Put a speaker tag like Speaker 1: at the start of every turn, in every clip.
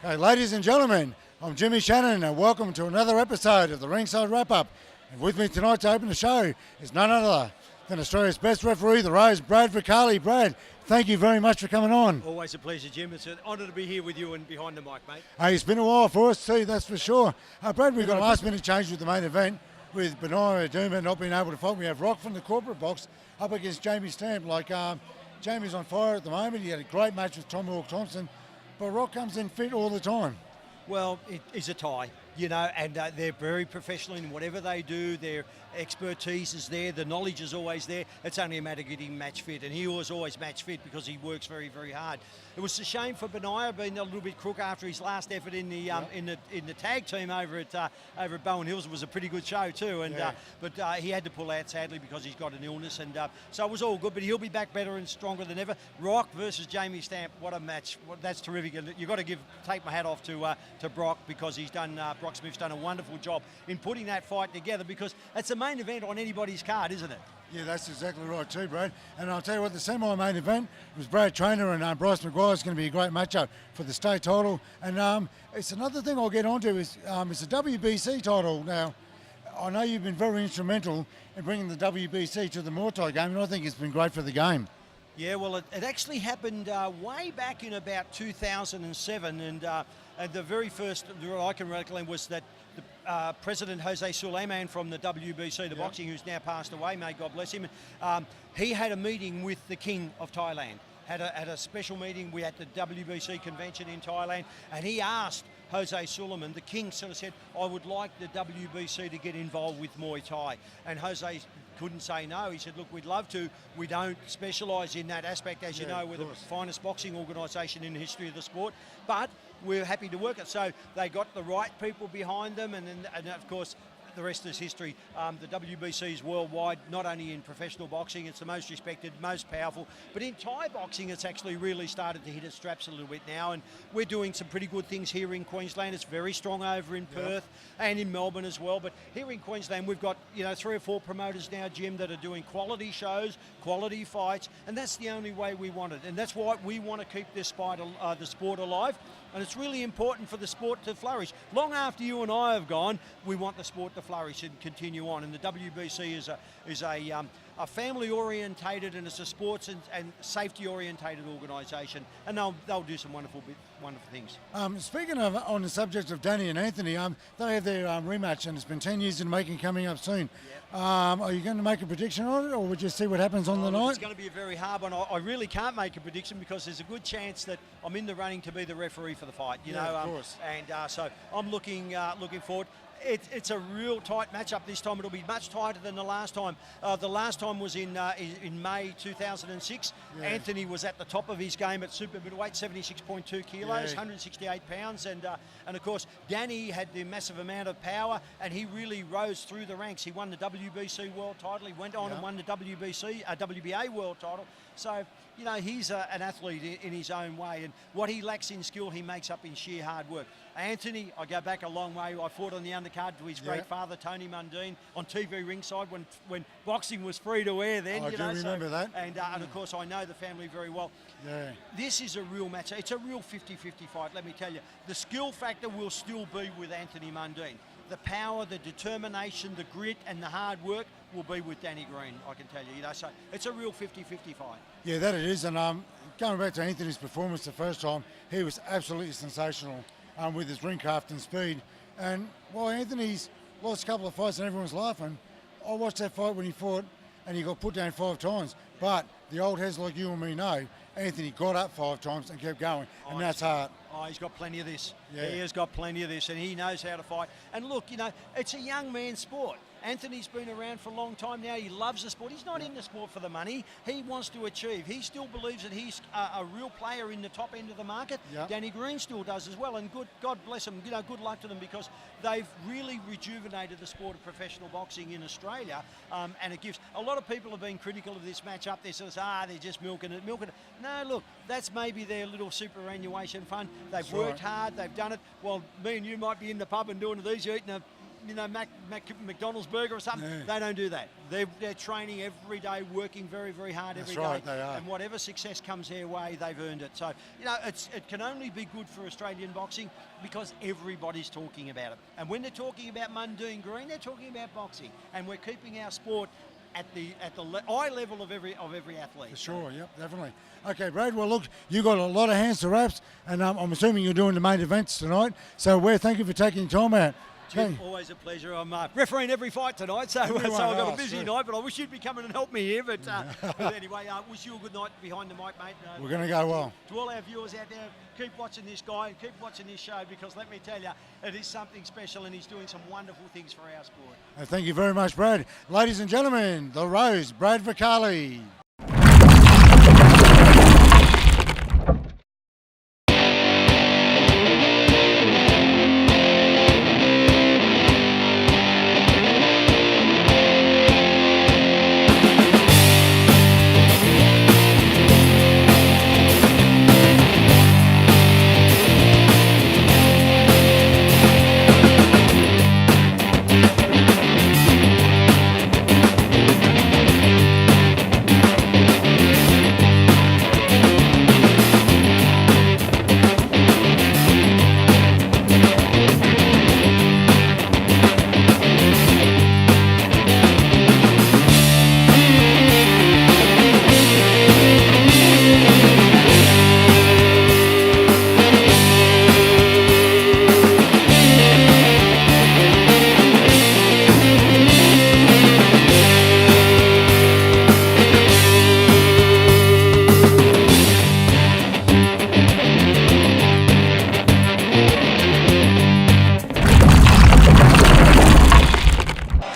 Speaker 1: Okay, ladies and gentlemen, I'm Jimmy Shannon and welcome to another episode of the Ringside Wrap-Up. And with me tonight to open the show is none other than Australia's best referee, the Rose, Brad Vicali. Brad, thank you very much for coming on.
Speaker 2: Always a pleasure, Jim. It's an honour to be here with you and behind the mic, mate.
Speaker 1: Hey, it's been a while for us too, that's for sure. Brad, we've got a last-minute change with the main event with Benaya Duma not being able to fight. We have Rock from the corporate box up against Jamie Stamp. Jamie's on fire at the moment. He had a great match with Tom Hawk Thompson, but Rock comes in fit all the time.
Speaker 2: Well, it is a tie, and they're very professional in whatever they do. Their expertise is there. The knowledge is always there. It's only a matter of getting match fit, and he was always match fit because he works very, very hard. It was a shame for Benaya being a little bit crook after his last effort in the in the tag team over at Bowen Hills. It was a pretty good show too, but he had to pull out sadly because he's got an illness, and so it was all good. But he'll be back better and stronger than ever. Rock versus Jamie Stamp, what a match! That's terrific, and you've got to take my hat off to Brock because Brock Smith's done a wonderful job in putting that fight together because it's a main event on anybody's card, isn't it?
Speaker 1: Yeah, that's exactly right too, Brad. And I'll tell you what, the semi-main event was Brad Trainer and Bryce McGuire. Is going to be a great matchup for the state title. And it's another thing I'll get onto is it's a WBC title. Now, I know you've been very instrumental in bringing the WBC to the Muay Thai game, and I think it's been great for the game.
Speaker 2: Yeah, well, it actually happened way back in about 2007, and the very first that I can recollect was that the President Jose Suleiman from the WBC, the boxing, who's now passed away, may God bless him, he had a meeting with the King of Thailand. Had a special meeting. We had the WBC convention in Thailand, and he asked Jose Suleiman, the King sort of said, I would like the WBC to get involved with Muay Thai. And Jose couldn't say no. He said, look, we'd love to. We don't specialise in that aspect. As you know, we're the finest boxing organisation in the history of the sport. But we're happy to work it. So they got the right people behind them. And of course, the rest is history. The WBC is worldwide, not only in professional boxing, it's the most respected, most powerful, but in Thai boxing it's actually really started to hit its straps a little bit now, and we're doing some pretty good things here in Queensland. It's very strong over in Perth and in Melbourne as well, but here in Queensland we've got 3 or 4 promoters now, Jim, that are doing quality shows, quality fights, and that's the only way we want it, and that's why we want to keep this the sport alive. And it's really important for the sport to flourish. Long after you and I have gone, we want the sport to flourish and continue on. And the WBC is a family-orientated and it's a sports and safety-orientated organisation. And they'll do some wonderful things.
Speaker 1: Speaking of, on the subject of Danny and Anthony, they have their rematch, and it's been 10 years in making, coming up soon. Yep. Are you going to make a prediction on it, or would you see what happens on the night?
Speaker 2: It's going to be a very hard one. I really can't make a prediction because there's a good chance that I'm in the running to be the referee for the fight.
Speaker 1: Of course.
Speaker 2: And so I'm looking forward. It's a real tight matchup this time. It'll be much tighter than the last time. The last time was in May 2006. Yeah. Anthony was at the top of his game at super middleweight, 76.2 kilos, 168 pounds, and of course Danny had the massive amount of power, and he really rose through the ranks. He won the WBC world title. He went on and won the WBA world title. So he's an athlete in his own way, and what he lacks in skill, he makes up in sheer hard work. Anthony, I go back a long way. I fought on the undercard to his great father, Tony Mundine, on TV Ringside when boxing was free to air then.
Speaker 1: I do remember that.
Speaker 2: And of course, I know the family very well.
Speaker 1: Yeah.
Speaker 2: This is a real match. It's a real 50-50 fight, let me tell you. The skill factor will still be with Anthony Mundine. The power, the determination, the grit, and the hard work will be with Danny Green, I can tell you. So it's a real 50-50 fight.
Speaker 1: Yeah, that it is. And going back to Anthony's performance the first time, he was absolutely sensational with his ring craft and speed. And while Anthony's lost a couple of fights and everyone's laughing, I watched that fight when he fought and he got put down 5 times. But the old heads like you and me know, Anthony got up 5 times and kept going, and that's hard.
Speaker 2: He's got plenty of this.
Speaker 1: Yeah.
Speaker 2: He has got plenty of this, and he knows how to fight. And look, it's a young man's sport. Anthony's been around for a long time now. He loves the sport. He's not in the sport for the money. He wants to achieve. He still believes that he's a real player in the top end of the market. Yep. Danny Green still does as well. And God bless them. Good luck to them because they've really rejuvenated the sport of professional boxing in Australia. And it gives a lot of people have been critical of this matchup. They sort of say, they're just milking it. No, look, that's maybe their little superannuation fund. They've worked hard. They've done it. Well, me and you might be in the pub and doing these. You're eating a McDonald's burger or something.
Speaker 1: Yeah.
Speaker 2: They don't do that. They're training every day, working very, very hard every day.
Speaker 1: That's right, they are.
Speaker 2: And whatever success comes their way, they've earned it. So, it can only be good for Australian boxing because everybody's talking about it. And when they're talking about Mundine Green, they're talking about boxing. And we're keeping our sport at the eye level of every athlete.
Speaker 1: For sure, yep, definitely. Okay, Brad, well, look, you got a lot of hands to wraps, and I'm assuming you're doing the main events tonight. So, thank you for taking time out.
Speaker 2: Jim, always a pleasure. I'm refereeing every fight tonight, so I've got a busy night, but I wish you'd be coming and help me here. But anyway, wish you a good night behind the mic, mate.
Speaker 1: We're going to go well.
Speaker 2: To all our viewers out there, keep watching this guy, keep watching this show, because let me tell you, it is something special, and he's doing some wonderful things for our sport.
Speaker 1: Thank you very much, Brad. Ladies and gentlemen, the Rose, Brad Vicali.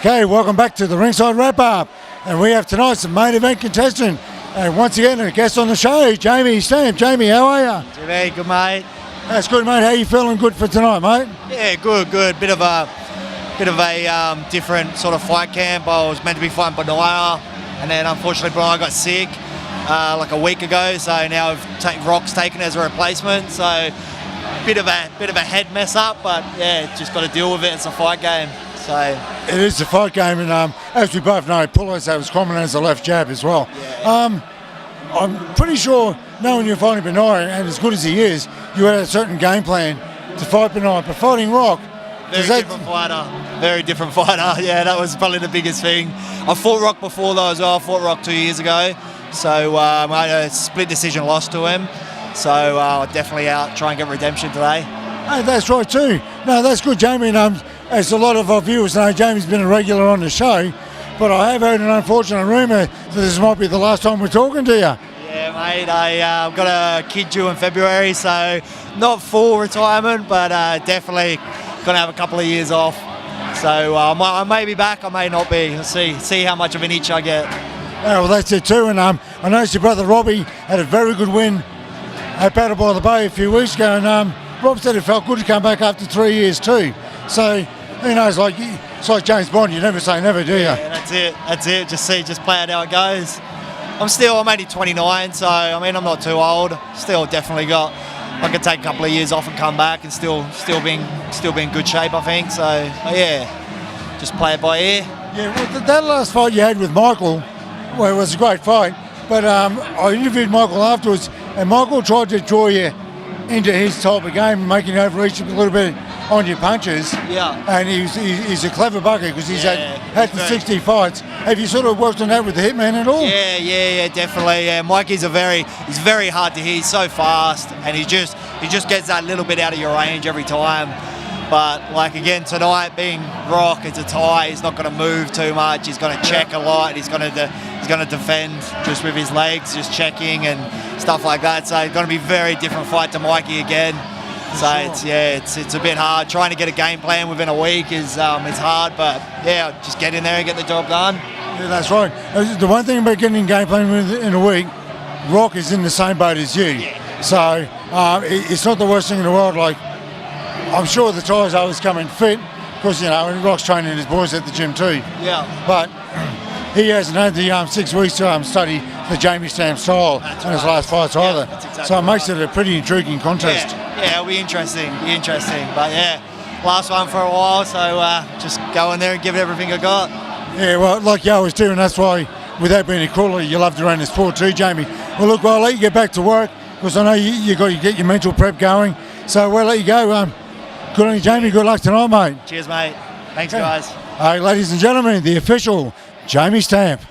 Speaker 1: Okay, welcome back to the Ringside Wrap-Up. And we have tonight's main event contestant. And once again, a guest on the show, Jamie Samson. Jamie, how are you?
Speaker 3: Jimmy, good mate.
Speaker 1: That's good, mate. How you feeling? Good for tonight, mate?
Speaker 3: Yeah, good. Bit of a different sort of fight camp. I was meant to be fighting Benoit, and then unfortunately Benoit got sick like a week ago. So now Rock's taken as a replacement. So bit of a head mess up, but yeah, just got to deal with it. It's a fight game. So
Speaker 1: it is a fight game, and as we both know, Pullos has common as a left jab as well.
Speaker 3: Yeah.
Speaker 1: I'm pretty sure, knowing you're fighting Benoit, and as good as he is, you had a certain game plan to fight Benoit, but fighting Rock.
Speaker 3: Very different fighter. Yeah, that was probably the biggest thing. I fought Rock before though as well. I fought Rock 2 years ago, so I had a split decision loss to him. So definitely out try and get redemption today.
Speaker 1: Hey, that's right too. No, that's good, Jamie. And as a lot of our viewers know, Jamie's been a regular on the show, but I have heard an unfortunate rumour that this might be the last time we're talking to you.
Speaker 3: Yeah, mate. I've got a kid due in February, so not full retirement, but definitely going to have a couple of years off. So I may be back, I may not be. We'll see how much of an itch I get.
Speaker 1: Yeah, well, that's it too. And I noticed your brother Robbie had a very good win at Battle by the Bay a few weeks ago, and Rob said it felt good to come back after 3 years too. So, who knows, it's like James Bond, you never say never, do you?
Speaker 3: Yeah, that's it. Just play it how it goes. I'm only 29, so I mean I'm not too old. Still definitely I could take a couple of years off and come back and still be in good shape, I think. So yeah, just play it by ear.
Speaker 1: Yeah, well, that last fight you had with Michael, well, it was a great fight. But I interviewed Michael afterwards, and Michael tried to draw you into his type of game, making you overreach a little bit on your punches.
Speaker 3: Yeah.
Speaker 1: And he's a clever bugger because he's had the 60 fights. Have you sort of worked on that with the Hitman at all?
Speaker 3: Yeah, definitely. Yeah, Mikey's he's very hard to hit. He's so fast, and he just gets that little bit out of your range every time. But like again tonight, being Rock, it's a tie. He's not going to move too much. He's going to check a lot. He's going to defend just with his legs, just checking and stuff like that. So it's going to be a very different fight to Mikey again. So it's a bit hard. Trying to get a game plan within a week is it's hard, but yeah, just get in there and get the job done.
Speaker 1: Yeah, that's right. The one thing about getting a game plan in a week, Rock is in the same boat as you.
Speaker 3: Yeah.
Speaker 1: So it's not the worst thing in the world. Like, I'm sure the Ty's always come in fit because, and Rock's training his boys at the gym too.
Speaker 3: Yeah.
Speaker 1: But he hasn't had the 6 weeks to study the Jamie Samson style in his last fights either.
Speaker 3: Exactly
Speaker 1: so it makes it a pretty intriguing contest.
Speaker 3: Yeah, it'll be interesting. But yeah, last one for a while, so just go in there and give it everything I got.
Speaker 1: Yeah, well, like you always do, and that's why, without being a crawler, you love to run the sport too, Jamie. Well, look, I'll let you get back to work because I know you got to get your mental prep going. So we'll let you go. Good on you, Jamie. Good luck tonight, mate.
Speaker 3: Cheers, mate. Thanks, guys.
Speaker 1: All right, ladies and gentlemen, the official Jamie stamp.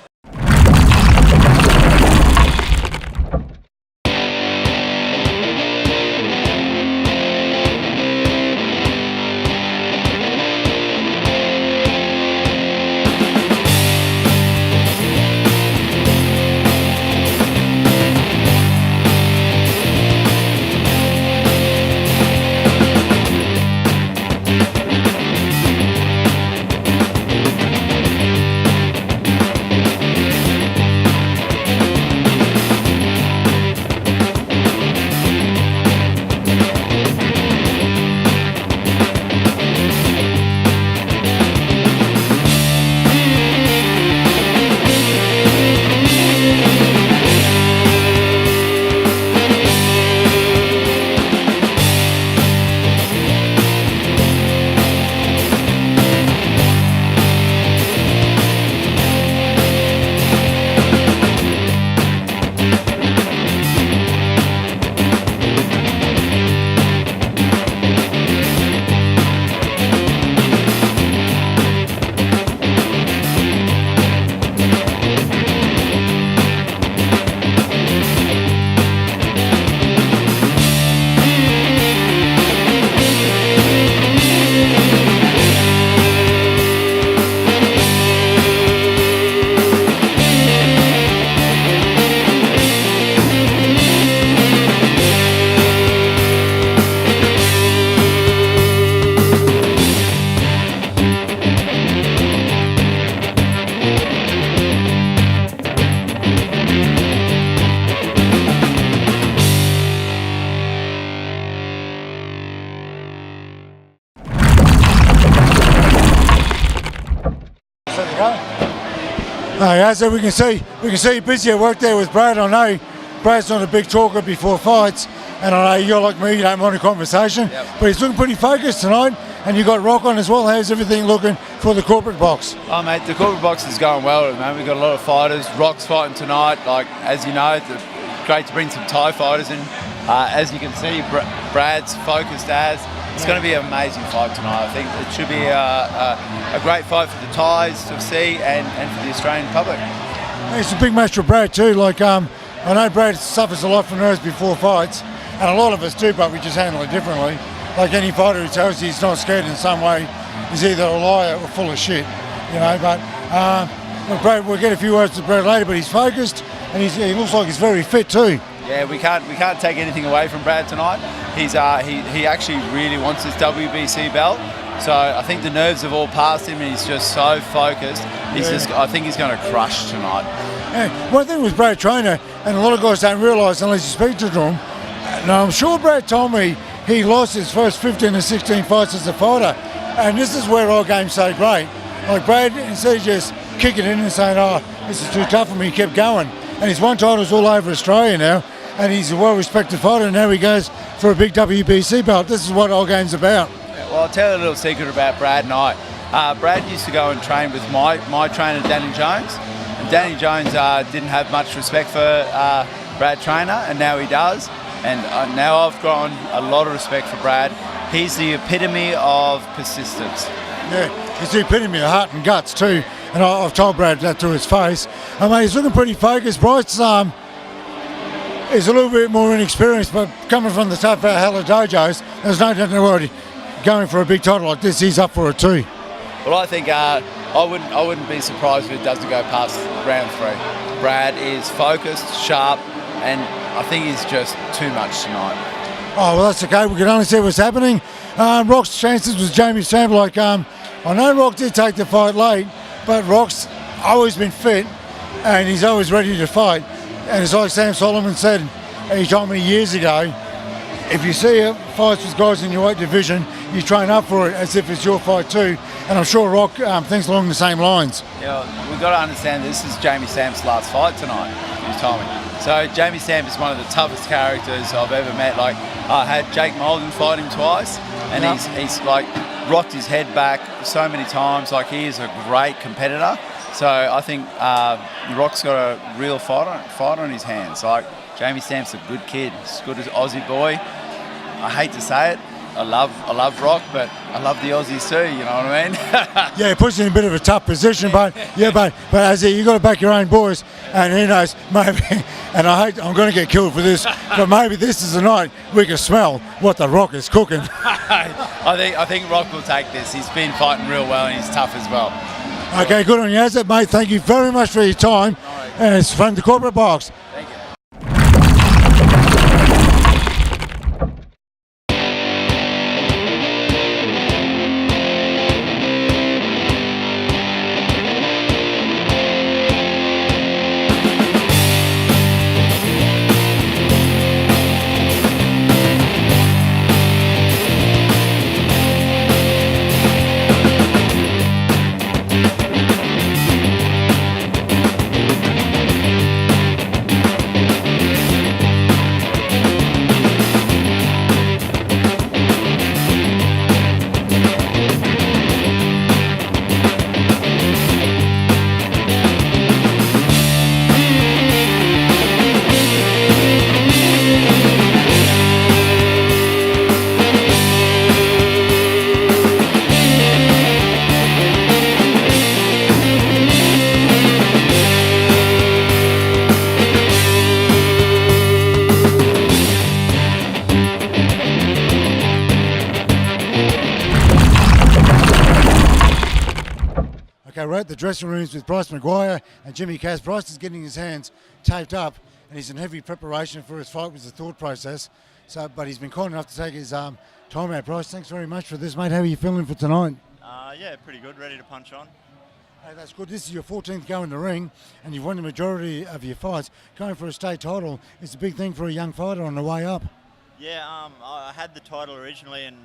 Speaker 1: So we can see busy at work there with Brad. I know Brad's not a big talker before fights, and I know you're like me, you don't mind a conversation, but he's looking pretty focused tonight, and you got Rock on as well. How's everything looking for the corporate box?
Speaker 4: Oh mate, the corporate box is going well at the moment. We've got a lot of fighters. Rock's fighting tonight, like as you know, it's great to bring some Thai fighters in. As you can see, Brad's focused as. It's going to be an amazing fight tonight. I think it should be a great fight for the Thais to see and for the Australian public.
Speaker 1: It's a big match for Brad too. Like I know Brad suffers a lot from nerves before fights, and a lot of us do, but we just handle it differently. Like any fighter who tells you he's not scared in some way is either a liar or full of shit, you know. But Brad, we'll get a few words to Brad later, but he's focused and he looks like he's very fit too.
Speaker 4: Yeah, we can't take anything away from Brad tonight. He's he actually really wants his WBC belt. So I think the nerves have all passed him, and he's just so focused. I think he's going to crush tonight.
Speaker 1: Yeah, one thing with Brad Trainer, and a lot of guys don't realise unless you speak to them. Now I'm sure Brad told me he lost his first 15 or 16 fights as a fighter, and this is where our game's so great. Like Brad, instead of just kicking in and saying, "Oh, this is too tough for me," he kept going, and he's won titles all over Australia now. And he's a well-respected fighter, and now he goes for a big WBC belt. This is what our game's about.
Speaker 4: Yeah, well, I'll tell you a little secret about Brad and I. Brad used to go and train with my trainer, Danny Jones. And Danny Jones didn't have much respect for Brad Trainer, and now he does. And now I've grown a lot of respect for Brad. He's the epitome of persistence.
Speaker 1: Yeah, he's the epitome of heart and guts too. And I've told Brad that to his face. I mean, he's looking pretty focused. Bryce, he's a little bit more inexperienced, but coming from the tough hell of dojos, there's no doubt in the world going for a big title like this, he's up for it too.
Speaker 4: Well, I think I wouldn't be surprised if it doesn't go past round 3. Brad is focused, sharp, and I think he's just too much tonight.
Speaker 1: Oh, well, that's okay. We can only see what's happening. Rock's chances was Jamie Samson. Like, I know Rock did take the fight late, but Rock's always been fit, and he's always ready to fight. And it's like Sam Solomon said, he told me years ago, if you see fights with guys in your weight division, you train up for it as if it's your fight too. And I'm sure Rock thinks along the same lines.
Speaker 4: Yeah, we've got to understand this is Jamie Samson's last fight tonight, you told me. So Jamie Samson is one of the toughest characters I've ever met. Like, I had Jake Mulligan fight him twice, and he's like, rocked his head back so many times. Like, he is a great competitor. So I think Rock's got a real fighter on his hands. Like, Jamie Samson, good kid, as good as Aussie boy. I hate to say it, I love Rock, but I love the Aussies too. You know what I mean?
Speaker 1: Yeah, it puts you in a bit of a tough position, but as you got to back your own boys, and who knows, maybe. And I'm going to get killed for this, but maybe this is the night we can smell what the Rock is cooking.
Speaker 4: I think Rock will take this. He's been fighting real well, and he's tough as well.
Speaker 1: Okay, good on you, Azza, mate. Thank you very much for your time, and it's from the Corporate Box.
Speaker 4: Thank you.
Speaker 1: Okay, we're at the dressing rooms with Bryce McGuire and Jimmy Cass. Bryce is getting his hands taped up, and he's in heavy preparation for his fight, was the thought process. But he's been kind enough to take his time out. Bryce, thanks very much for this, mate. How are you feeling for tonight?
Speaker 5: Yeah, pretty good. Ready to punch on.
Speaker 1: Hey, that's good. This is your 14th go in the ring, and you've won the majority of your fights. Going for a state title is a big thing for a young fighter on the way up.
Speaker 5: Yeah, I had the title originally, and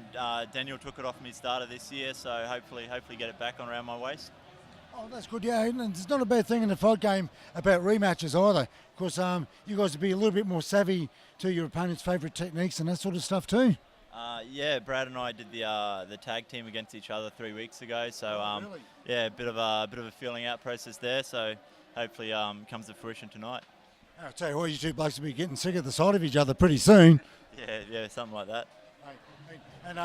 Speaker 5: Daniel took it off me starter this year, so hopefully get it back on around my waist.
Speaker 1: Oh, that's good, yeah. And it's not a bad thing in the fight game about rematches either. Of course, you guys would be a little bit more savvy to your opponent's favourite techniques and that sort of stuff too.
Speaker 5: Yeah, Brad and I did the tag team against each other 3 weeks ago, so
Speaker 1: Really?
Speaker 5: yeah, a bit of a feeling out process there. So hopefully comes to fruition tonight.
Speaker 1: I'll tell you what, you two blokes will be getting sick of the sight of each other pretty soon.
Speaker 5: Yeah, something like that.
Speaker 1: And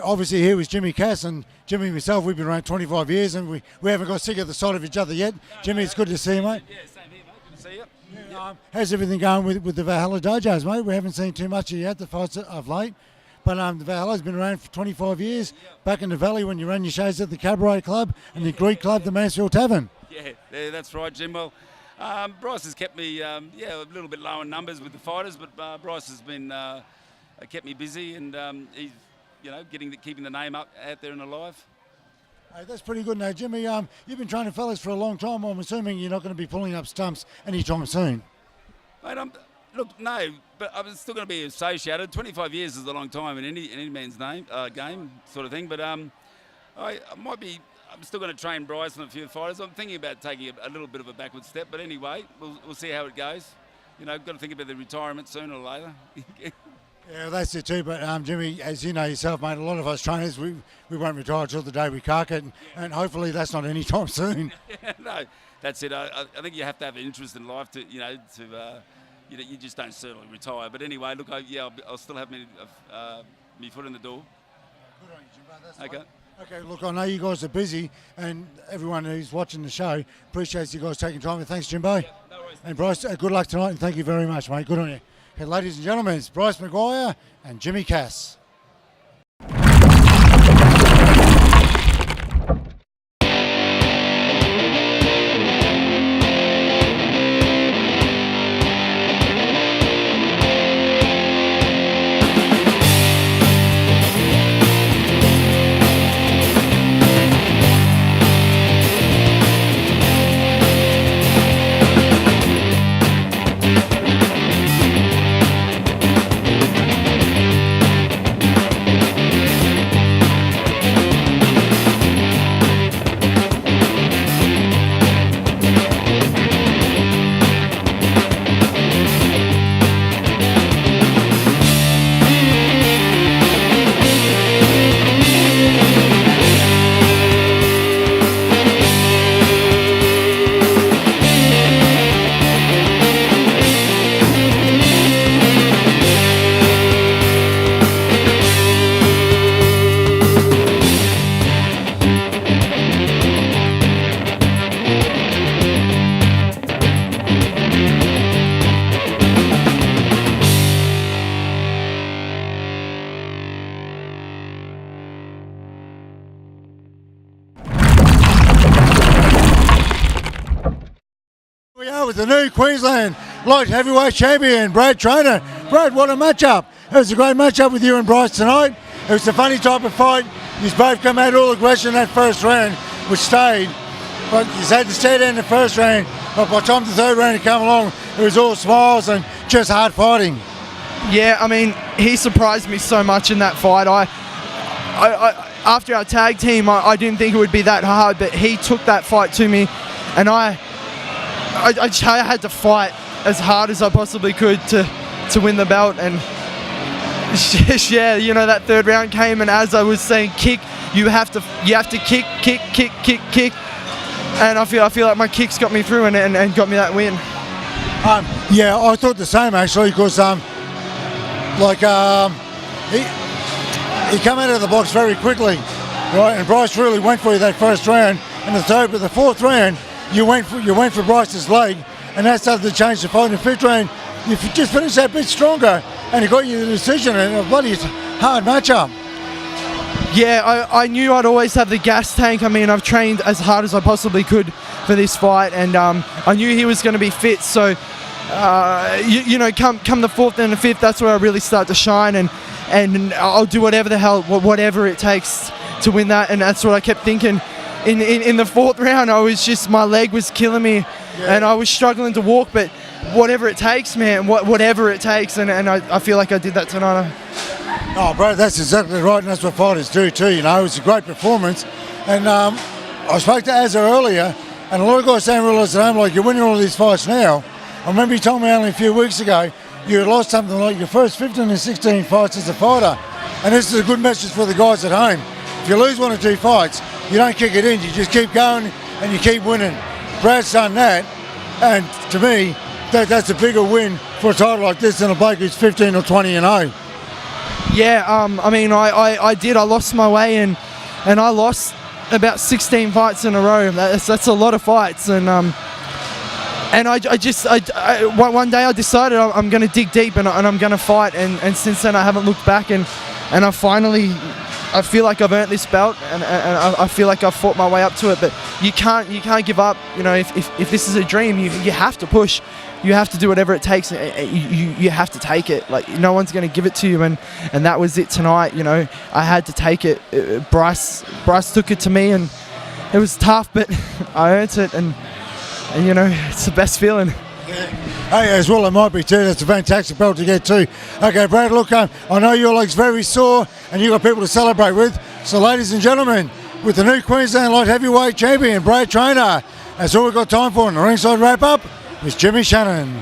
Speaker 1: obviously here was Jimmy Cass, and Jimmy and myself, we've been around 25 years and we haven't got sick of the sight of each other yet. Jimmy, it's good to see you, mate.
Speaker 6: Yeah, same here, mate. Good to see you.
Speaker 1: How's everything going with the Valhalla dojos, mate? We haven't seen too much of you at the fights of late, but the Valhalla's been around for 25 years, back in the Valley when you ran your shows at the Cabaret Club and the Greek Club, the Mansfield Tavern.
Speaker 6: Yeah, that's right, Jim. Well, Bryce has kept me, a little bit low in numbers with the fighters, but Bryce has been kept me busy, and he's, keeping the name up out there and alive.
Speaker 1: Hey, that's pretty good now, Jimmy. You've been training fellas for a long time. I'm assuming you're not going to be pulling up stumps anytime soon.
Speaker 6: Mate, look, no, but I'm still going to be associated. 25 years is a long time in any man's game sort of thing. But I might be. I'm still going to train Bryce and a few fighters. I'm thinking about taking a little bit of a backward step. But anyway, we'll see how it goes. Got to think about the retirement sooner or later.
Speaker 1: Yeah, that's it too. But Jimmy, as you know yourself, mate, a lot of us trainers, we won't retire till the day we cark it, and hopefully that's not any time soon.
Speaker 6: No, that's it. I think you have to have an interest in life to, you just don't certainly retire. But anyway, look, I'll still have me foot in the door.
Speaker 1: Good on you, Jimbo. That's
Speaker 6: Okay.
Speaker 1: Right. Okay, look, I know you guys are busy, and everyone who's watching the show appreciates you guys taking time. And thanks, Jimbo.
Speaker 6: Yeah, no worries.
Speaker 1: And Bryce, good luck tonight, and thank you very much, mate. Good on you. Okay, ladies and gentlemen, it's Bryce McGuire and Jimmy Cass. with the new Queensland light heavyweight champion, Brad Trainer. Brad, what a matchup. It was a great matchup with you and Bryce tonight. It was a funny type of fight. You both come out all aggression in that first round, which stayed. But you had to stay there in the first round. But by the time the third round had come along, it was all smiles and just hard fighting.
Speaker 7: Yeah, I mean, he surprised me so much in that fight. I after our tag team, I didn't think it would be that hard, but he took that fight to me, and I had to fight as hard as I possibly could to win the belt. And yeah, you know, that third round came, and as I was saying, kick, you have to kick, and I feel like my kicks got me through and got me that win.
Speaker 1: Yeah, I thought the same actually, because he came out of the box very quickly, right? And Bryce really went for you that first round, and the third, but the fourth round, you went for Bryce's leg, and that started to change the fight. In the fifth round, you just finished that bit stronger, and he got you the decision, and a bloody hard matchup.
Speaker 7: Yeah, I knew I'd always have the gas tank. I mean, I've trained as hard as I possibly could for this fight, and I knew he was going to be fit. So, come the fourth and the fifth, that's where I really start to shine, and I'll do whatever it takes to win that. And that's what I kept thinking. In the fourth round, my leg was killing me, and I was struggling to walk, but whatever it takes, man, whatever it takes, and I feel like I did that tonight.
Speaker 1: Oh, bro, that's exactly right, and that's what fighters do too, you know. It's a great performance. And I spoke to Azza earlier, and a lot of guys don't realise that I'm like, you're winning all these fights now. I remember you told me only a few weeks ago you had lost something like your first 15 and 16 fights as a fighter. And this is a good message for the guys at home. If you lose one or two fights, you don't kick it in, you just keep going and you keep winning. Brad's done that, and to me, that's a bigger win for a title like this than a bloke who's 15 or 20-0.
Speaker 7: Yeah, I mean, I did. I lost my way, and I lost about 16 fights in a row. That's a lot of fights, and one day I decided I'm going to dig deep and I'm going to fight, and since then I haven't looked back, and I feel like I've earned this belt, and I feel like I've fought my way up to it. But you can't give up. You know, if this is a dream, you have to push. You have to do whatever it takes. You have to take it. Like, no one's going to give it to you, and that was it tonight. You know, I had to take it. Bryce took it to me, and it was tough, but I earned it, and you know, it's the best feeling.
Speaker 1: Yeah. Hey, as well it might be too. That's a fantastic belt to get too. Okay, Brad, look, I know your leg's very sore, and you've got people to celebrate with. So, ladies and gentlemen, with the new Queensland light heavyweight champion, Brad Trainer, that's all we've got time for in the Ringside wrap-up. It's Jimmy Shannon.